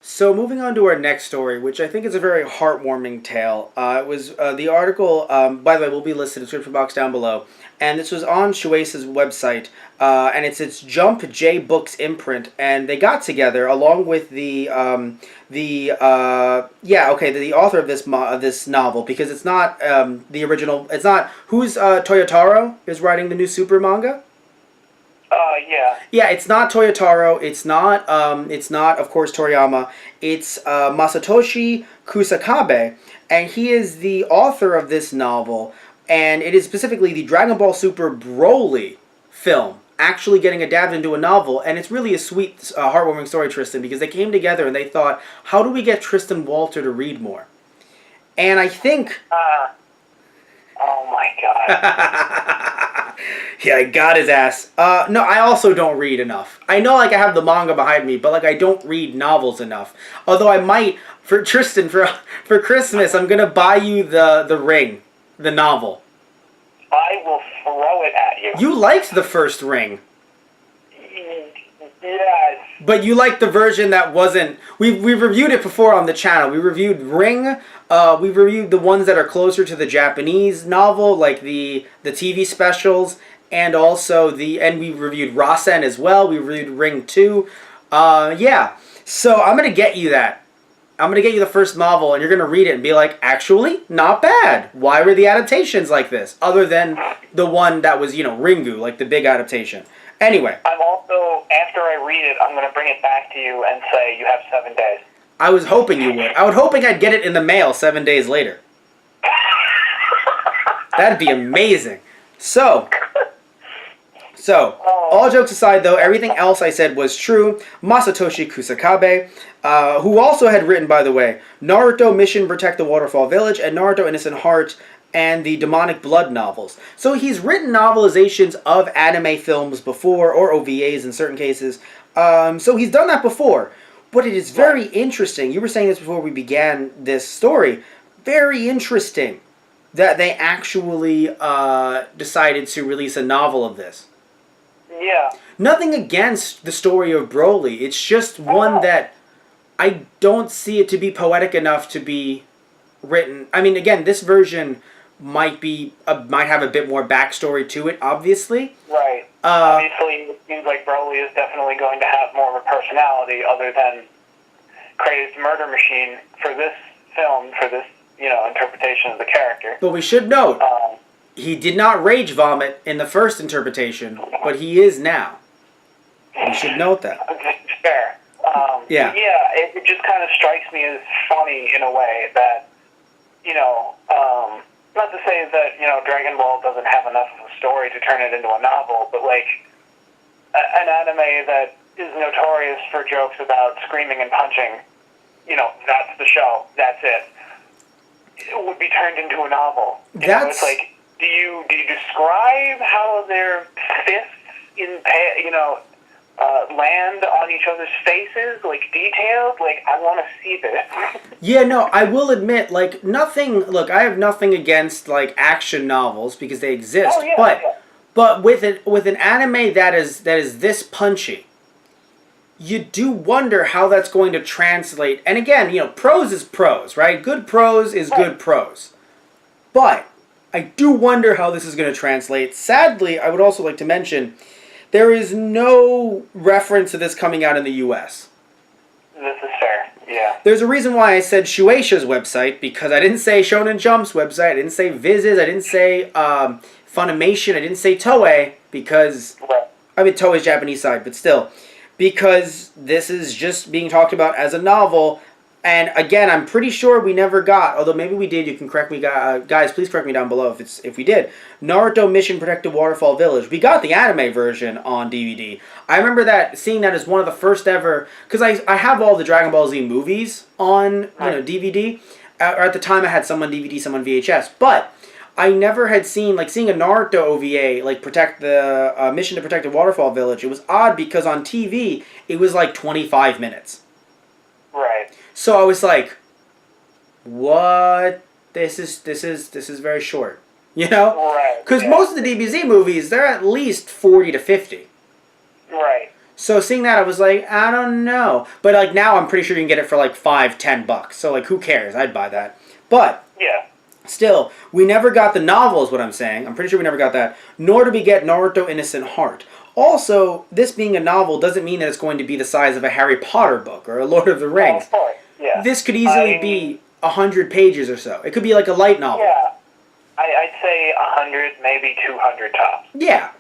So moving on to our next story, which I think is a very heartwarming tale. It was the article. By the way, will be listed in the description box down below, and this was on Shueisha's website, and it's its Jump J Books imprint, and they got together along with the author of this novel, because it's not the original. It's not who's Toyotaro is writing the new Super manga. Yeah. Yeah, it's not Toyotaro. It's not, of course, Toriyama. It's Masatoshi Kusakabe, and he is the author of this novel. And it is specifically the Dragon Ball Super Broly film actually getting adapted into a novel. And it's really a sweet, heartwarming story, Tristan, because they came together and they thought, how do we get Tristan Walter to read more? And I think... Oh my god. Yeah, I got his ass. No, I also don't read enough. I know, like, I have the manga behind me, but, like, I don't read novels enough. Although I might, for Tristan, for Christmas, I'm gonna buy you the Ring, the novel. I will throw it at you. You liked the first Ring. Yes. But you liked the version that wasn't... We've reviewed it before on the channel. We reviewed Ring. We've reviewed the ones that are closer to the Japanese novel, like the TV specials, and also and we reviewed Rasen as well. We reviewed Ring 2. Yeah. So I'm going to get you that. I'm going to get you the first novel, and you're going to read it and be like, actually, not bad. Why were the adaptations like this? Other than the one that was, Ringu, like the big adaptation. Anyway. I'm also, after I read it, I'm going to bring it back to you and say you have 7 days. I was hoping you would. I was hoping I'd get it in the mail 7 days later. That'd be amazing. So, all jokes aside, though, everything else I said was true. Masatoshi Kusakabe, who also had written, by the way, Naruto Mission Protect the Waterfall Village and Naruto Innocent Heart and the Demonic Blood novels. So he's written novelizations of anime films before, or OVAs in certain cases. So he's done that before. But it is very interesting. You were saying this before we began this story. Very interesting that they actually decided to release a novel of this. Yeah. Nothing against the story of Broly. It's just one that I don't see it to be poetic enough to be written. I mean, again, this version might have a bit more backstory to it, obviously. Right. Obviously, it seems like Broly is definitely going to have more of a personality other than Crazed Murder Machine for this film, for this, interpretation of the character. But we should note, he did not rage vomit in the first interpretation, but he is now. We should note that. Fair. Yeah. Yeah, it just kind of strikes me as funny in a way that, not to say that, Dragon Ball doesn't have enough of a story to turn it into a novel, but, like, an anime that is notorious for jokes about screaming and punching, that's the show, that's it. It would be turned into a novel. It's like, do you describe how their fists land on each other's faces, like detailed? Like, I want to see this. Yeah, no, I will admit, like, look, I have nothing against, like, action novels because they exist, but with an anime that is this punchy, you do wonder how that's going to translate. And again, prose is prose, right? Good prose is good prose. But I do wonder how this is going to translate. Sadly, I would also like to mention, there is no reference to this coming out in the U.S. This is fair, yeah. There's a reason why I said Shueisha's website, because I didn't say Shonen Jump's website, I didn't say Viz's, I didn't say Funimation, I didn't say Toei, because, I mean, Toei's Japanese side, but still, because this is just being talked about as a novel. And again, I'm pretty sure we never got, although maybe we did, you can correct me, guys, please correct me down below if we did, Naruto Mission Protected Waterfall Village. We got the anime version on DVD. I remember seeing that as one of the first ever, because I have all the Dragon Ball Z movies on DVD. At the time I had some on DVD, some on VHS, but I never had seeing a Naruto OVA, like Protect the Mission to Protect the Waterfall Village. It was odd because on TV, it was like 25 minutes. Right. So I was like, what? This is very short. Right. Because most of the DBZ movies, they're at least 40 to 50. Right. So seeing that, I was like, I don't know. But like now, I'm pretty sure you can get it for like $5-10. So like, who cares? I'd buy that. But Yeah. still, we never got the novel, is what I'm saying. I'm pretty sure we never got that. Nor did we get Naruto Innocent Heart. Also, this being a novel doesn't mean that it's going to be the size of a Harry Potter book or a Lord of the Rings. Of course. Yeah. This could easily be 100 pages or so. It could be like a light novel. Yeah. I'd say 100, maybe 200 tops. Yeah.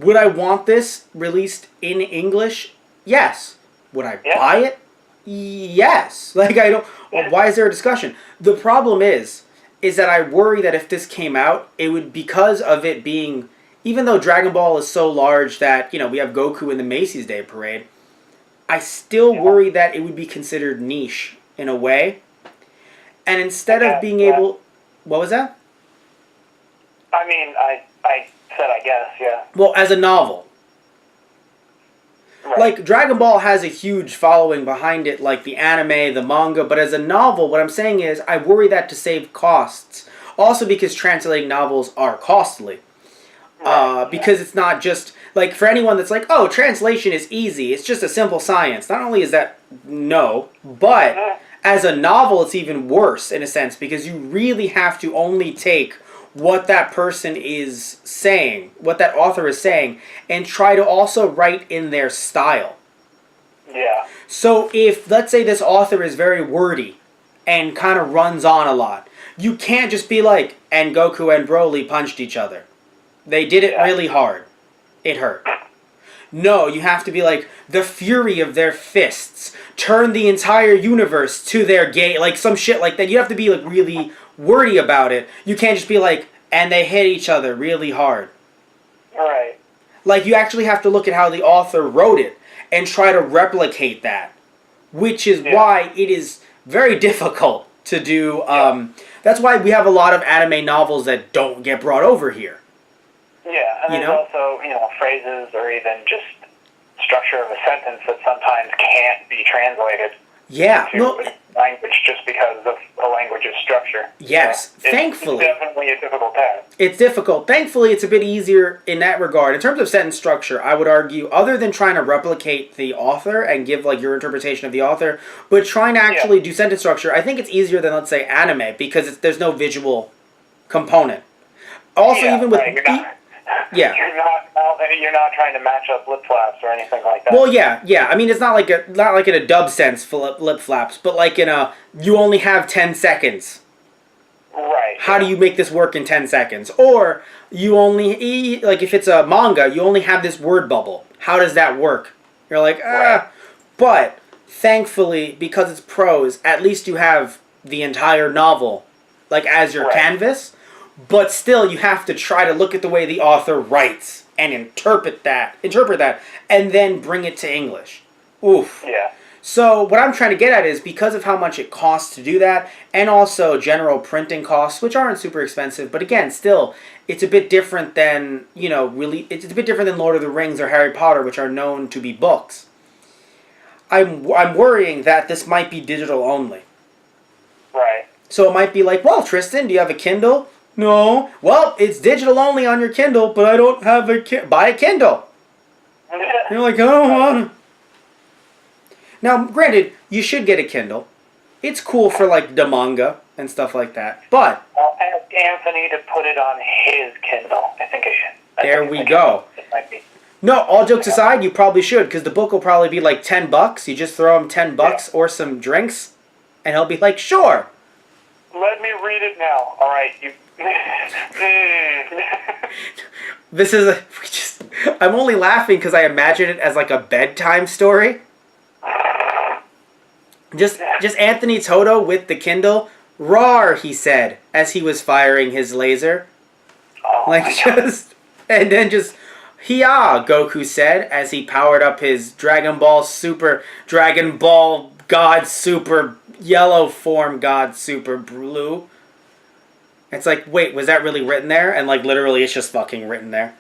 Would I want this released in English? Yes. Would I buy it? Yes. Like, I don't... Well, why is there a discussion? The problem is that I worry that if this came out, it would, because of it being... Even though Dragon Ball is so large that, you know, we have Goku in the Macy's Day Parade, I still worry that it would be considered niche in a way. And instead of being able... What was that? I mean, I said I guess, yeah. Well, as a novel. Right. Like, Dragon Ball has a huge following behind it, like the anime, the manga, but as a novel, what I'm saying is, I worry that to save costs. Also because translating novels are costly. Because it's not just, like, for anyone that's like, oh, translation is easy, it's just a simple science. Not only is that, no, but as a novel, it's even worse, in a sense, because you really have to only take what that person is saying, what that author is saying, and try to also write in their style. Yeah. So if, let's say this author is very wordy and kind of runs on a lot, you can't just be like, and Goku and Broly punched each other. They did it really hard. It hurt. No, you have to be like, the fury of their fists turned the entire universe to their gate, like some shit like that. You have to be like really wordy about it. You can't just be like, and they hit each other really hard. Right. Like, you actually have to look at how the author wrote it and try to replicate that. Which is why it is very difficult to do. That's why we have a lot of anime novels that don't get brought over here. Yeah, and there's also, phrases or even just structure of a sentence that sometimes can't be translated to language just because of a language's structure. Yes, so thankfully. It's definitely a difficult task. It's difficult. Thankfully, it's a bit easier in that regard. In terms of sentence structure, I would argue, other than trying to replicate the author and give, like, your interpretation of the author, but trying to actually do sentence structure, I think it's easier than, let's say, anime, because there's no visual component. Also, even with... You're not trying to match up lip flaps or anything like that. Well, yeah. I mean, it's not like in a dub sense for lip flaps, but like in a, you only have 10 seconds. Right. How do you make this work in 10 seconds? Or you only, like if it's a manga, you only have this word bubble. How does that work? You're like, ah. But thankfully, because it's prose, at least you have the entire novel, like as your canvas. But still, you have to try to look at the way the author writes and interpret that, and then bring it to English. Oof. Yeah. So what I'm trying to get at is, because of how much it costs to do that, and also general printing costs, which aren't super expensive, but again, still, it's a bit different than, it's a bit different than Lord of the Rings or Harry Potter, which are known to be books. I'm worrying that this might be digital only. Right. So it might be like, well, Tristan, do you have a Kindle? No. Well, it's digital only on your Kindle, but I don't have buy a Kindle. You're like, I don't want to. Now, granted, you should get a Kindle. It's cool for, like, the manga and stuff like that, but... I'll ask Anthony to put it on his Kindle. I think I should. There we go. It might be. No, all jokes aside, you probably should, because the book will probably be like $10. You just throw him $10 or some drinks, and he'll be like, sure. Let me read it now. All right, you... This is I'm only laughing because I imagine it as like a bedtime story. Just Anthony Toto with the Kindle. Roar, he said, as he was firing his laser. And then just, Hiya, Goku said, as he powered up his Dragon Ball God Super Yellow form God Super Blue. It's like, wait, was that really written there? And like literally it's just fucking written there.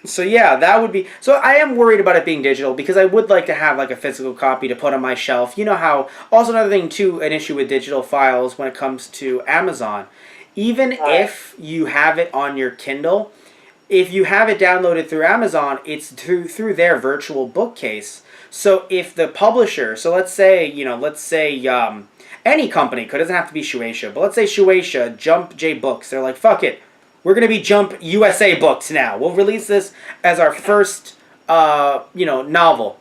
So yeah, that would be... So I am worried about it being digital because I would like to have like a physical copy to put on my shelf. You know how... Also another thing too, an issue with digital files when it comes to Amazon. Even if you have it on your Kindle, if you have it downloaded through Amazon, it's through their virtual bookcase. So if the publisher, so let's say any company, because it doesn't have to be Shueisha, but let's say Shueisha, Jump J Books, they're like, fuck it, we're gonna be Jump USA Books now. We'll release this as our first novel.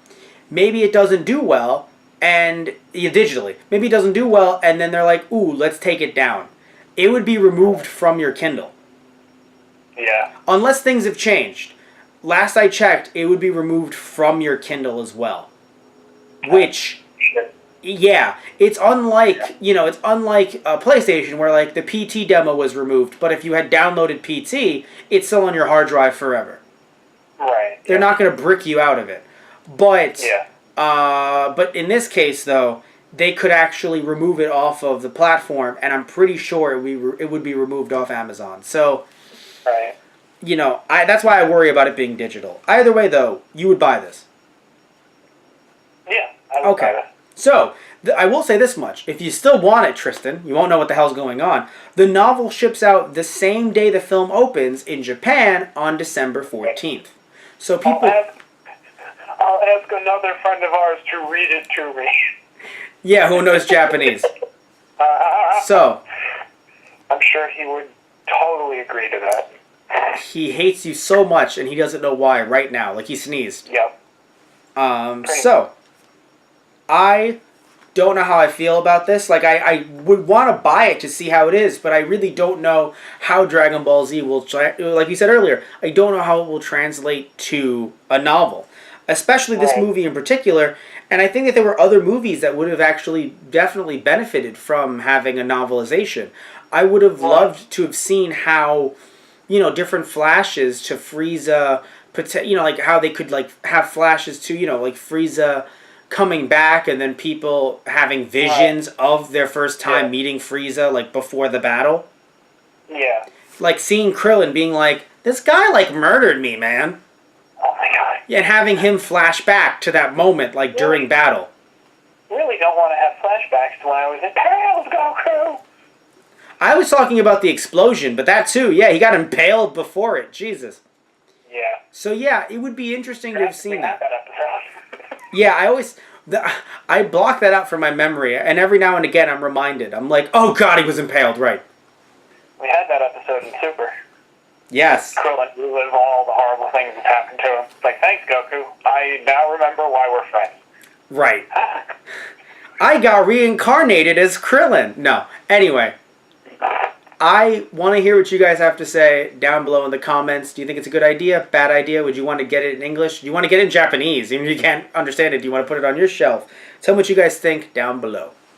Maybe it doesn't do well, and digitally, maybe it doesn't do well, and then they're like, ooh, let's take it down. It would be removed from your Kindle. Yeah. Unless things have changed. Last I checked, it would be removed from your Kindle as well. Which, yeah, it's unlike PlayStation where like the PT demo was removed, but if you had downloaded PT, it's still on your hard drive forever. Right. They're not going to brick you out of it. But but in this case though, they could actually remove it off of the platform, and I'm pretty sure it would be removed off Amazon. So, right. That's why I worry about it being digital. Either way, though, you would buy this. Yeah, I would buy that. So, I will say this much. If you still want it, Tristan, you won't know what the hell's going on. The novel ships out the same day the film opens in Japan on December 14th. So people... I'll ask another friend of ours to read it to me. Yeah, who knows Japanese? So... I'm sure he would totally agree to that. He hates you so much, and he doesn't know why right now. Like, he sneezed. Yep. So, I don't know how I feel about this. Like, I would want to buy it to see how it is, but I really don't know how Dragon Ball Z will... like you said earlier, I don't know how it will translate to a novel. Especially this movie in particular. And I think that there were other movies that would have actually definitely benefited from having a novelization. I would have loved to have seen how... different flashes to Frieza, like how they could like have flashes to, like Frieza coming back and then people having visions of their first time meeting Frieza, like before the battle. Yeah. Like seeing Krillin being like, this guy like murdered me, man. Oh my god. Yeah, and having him flash back to that moment, like during battle. Really don't want to have flashbacks to when I was impaled, Goku. I was talking about the explosion, but that too, yeah, he got impaled before it. Jesus. Yeah. So yeah, it would be interesting to have seen that. episode. Yeah, I block that out from my memory, and every now and again I'm reminded. I'm like, oh god, he was impaled, right. We had that episode in Super. Yes. Krillin relive all the horrible things that happened to him. It's like, thanks, Goku. I now remember why we're friends. Right. I got reincarnated as Krillin. No. Anyway. I want to hear what you guys have to say down below in the comments. Do you think it's a good idea? Bad idea? Would you want to get it in English? Do you want to get it in Japanese? Even if you can't understand it, do you want to put it on your shelf? Tell me what you guys think down below.